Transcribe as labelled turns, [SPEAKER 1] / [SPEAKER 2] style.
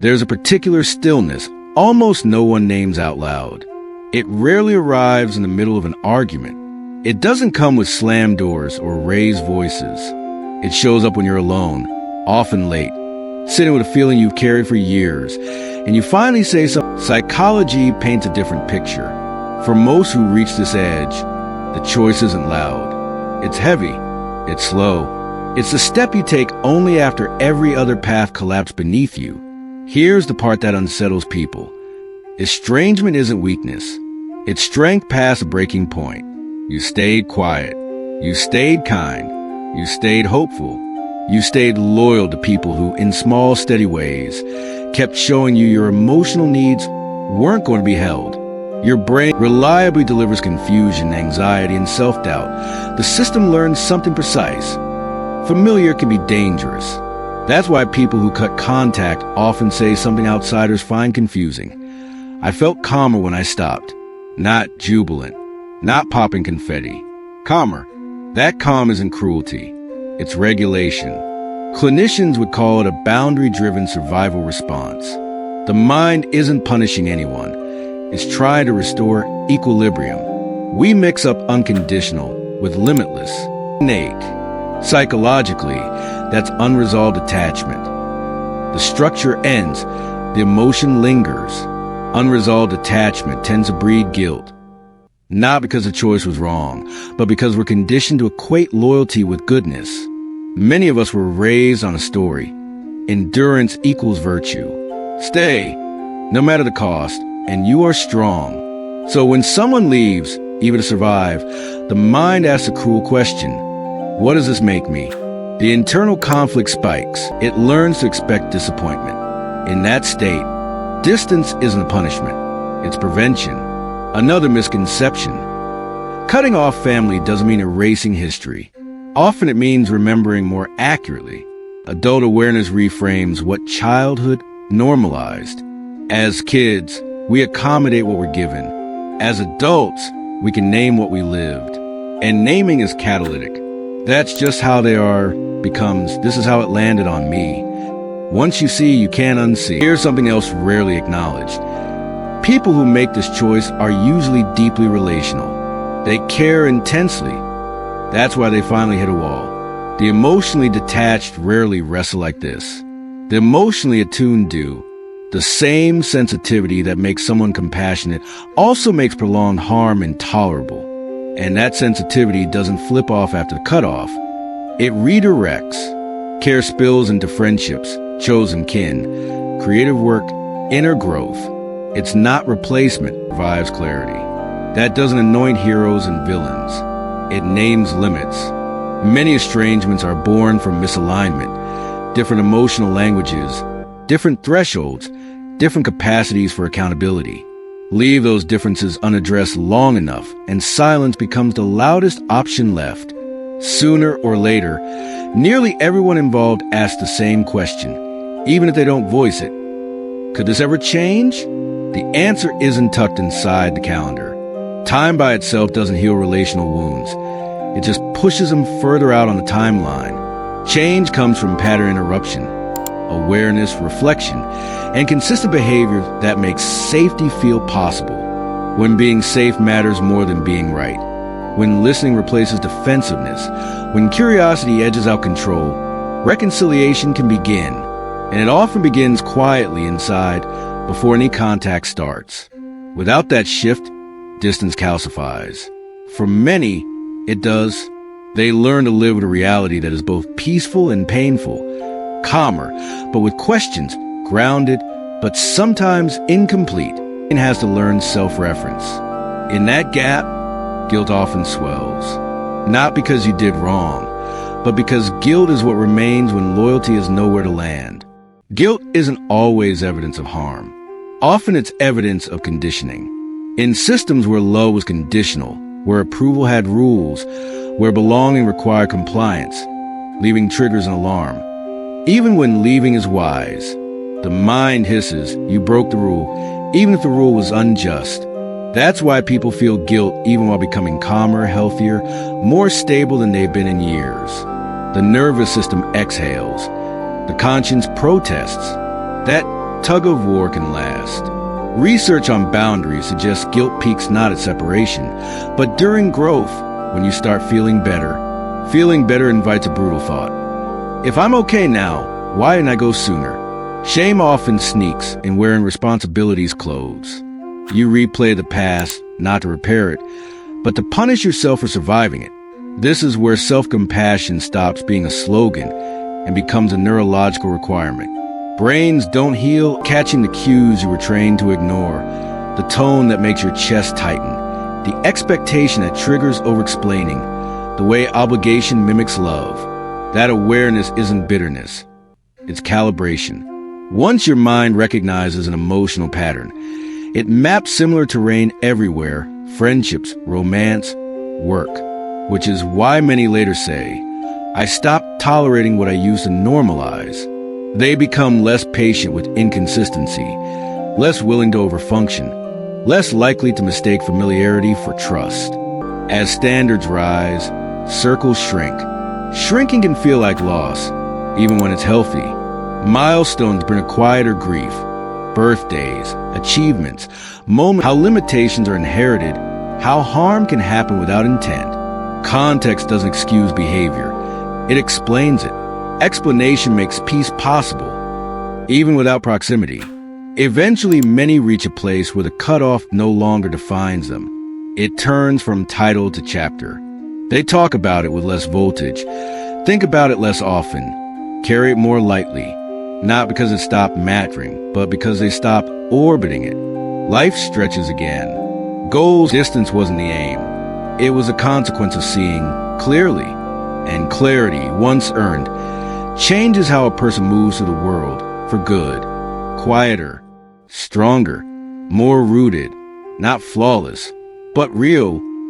[SPEAKER 1] There's a particular stillness almost no one names out loud. It rarely arrives in the middle of an argument. It doesn't come with slammed doors or raised voices. It shows up when you're alone, often late, sitting with a feeling you've carried for years, and you finally say something. Psychology paints a different picture. For most who reach this edge, the choice isn't loud. It's heavy. It's slow. It's the step you take only after every other path collapsed beneath you. Here's the part that unsettles people. Estrangement isn't weakness. It's strength past a breaking point. You stayed quiet. You stayed kind. You stayed hopeful. You stayed loyal to people who, in small, steady ways, kept showing you your emotional needs weren't going to be held. Your brain reliably delivers confusion, anxiety, and self-doubt. The system learns something precise. Familiar can be dangerous. That's why people who cut contact often say something outsiders find confusing. I felt calmer when I stopped. Not jubilant. Not popping confetti. Calmer. That calm isn't cruelty. It's regulation. Clinicians would call it a boundary-driven survival response. The mind isn't punishing anyone. It's trying to restore equilibrium. We mix up unconditional with limitless, innate. Psychologically, that's unresolved attachment. The structure ends, the emotion lingers. Unresolved attachment tends to breed guilt. Not because the choice was wrong, but because we're conditioned to equate loyalty with goodness. Many of us were raised on a story. Endurance equals virtue. Stay, no matter the cost, and you are strong. So when someone leaves, even to survive, the mind asks a cruel question. What does this make me? The internal conflict spikes. It learns to expect disappointment. In that state, distance isn't a punishment. It's prevention. Another misconception. Cutting off family doesn't mean erasing history. Often it means remembering more accurately. Adult awareness reframes what childhood normalized. As kids, we accommodate what we're given. As adults, we can name what we lived. And naming is catalytic. That's just how they are becomes, this is how it landed on me. Once you see, you can't unsee. Here's something else rarely acknowledged. People who make this choice are usually deeply relational. They care intensely. That's why they finally hit a wall. The emotionally detached rarely wrestle like this. The emotionally attuned do. The same sensitivity that makes someone compassionate also makes prolonged harm intolerable. And that sensitivity doesn't flip off after the cutoff. It redirects. Care spills into friendships, chosen kin, creative work, inner growth. It's not replacement, provides clarity. That doesn't anoint heroes and villains. It names limits. Many estrangements are born from misalignment, different emotional languages, different thresholds, different capacities for accountability. Leave those differences unaddressed long enough, and silence becomes the loudest option left. Sooner or later, nearly everyone involved asks the same question, even if they don't voice it. Could this ever change? The answer isn't tucked inside the calendar. Time by itself doesn't heal relational wounds. It just pushes them further out on the timeline. Change comes from pattern interruption, awareness, reflection, and consistent behavior that makes safety feel possible. When being safe matters more than being right. When listening replaces defensiveness. When curiosity edges out control, reconciliation can begin. And it often begins quietly inside before any contact starts. Without that shift, distance calcifies. For many, it does. They learn to live with a reality that is both peaceful and painful, calmer, but with questions, grounded, but sometimes incomplete, and has to learn self-reference. In that gap, guilt often swells. Not because you did wrong, but because guilt is what remains when loyalty is nowhere to land. Guilt isn't always evidence of harm. Often it's evidence of conditioning. In systems where love was conditional, where approval had rules, where belonging required compliance, leaving triggers an alarm. Even when leaving is wise, the mind hisses, you broke the rule, even if the rule was unjust. That's why people feel guilt even while becoming calmer, healthier, more stable than they've been in years. The nervous system exhales. The conscience protests. That tug of war can last. Research on boundaries suggests guilt peaks not at separation, but during growth, when you start feeling better. Feeling better invites a brutal thought. If I'm okay now, why didn't I go sooner? Shame often sneaks in wearing responsibilities' clothes. You replay the past, not to repair it, but to punish yourself for surviving it. This is where self-compassion stops being a slogan and becomes a neurological requirement. Brains don't heal catching the cues you were trained to ignore, the tone that makes your chest tighten, the expectation that triggers over-explaining, the way obligation mimics love. That awareness isn't bitterness. It's calibration. Once your mind recognizes an emotional pattern, it maps similar terrain everywhere: friendships, romance, work. Which is why many later say, I stopped tolerating what I used to normalize. They become less patient with inconsistency, less willing to overfunction, less likely to mistake familiarity for trust. As standards rise, circles shrink. Shrinking can feel like loss, even when it's healthy. Milestones bring a quieter grief. Birthdays, achievements, moments, how limitations are inherited, how harm can happen without intent. Context doesn't excuse behavior. It explains it. Explanation makes peace possible, even without proximity. Eventually, many reach a place where the cutoff no longer defines them. It turns from title to chapter. They talk about it with less voltage, think about it less often, carry it more lightly. Not because it stopped mattering, but because they stopped orbiting it. Life stretches again. Goals distance wasn't the aim. It was a consequence of seeing clearly. And clarity, once earned, changes how a person moves through the world for good. Quieter, stronger, more rooted, not flawless, but real,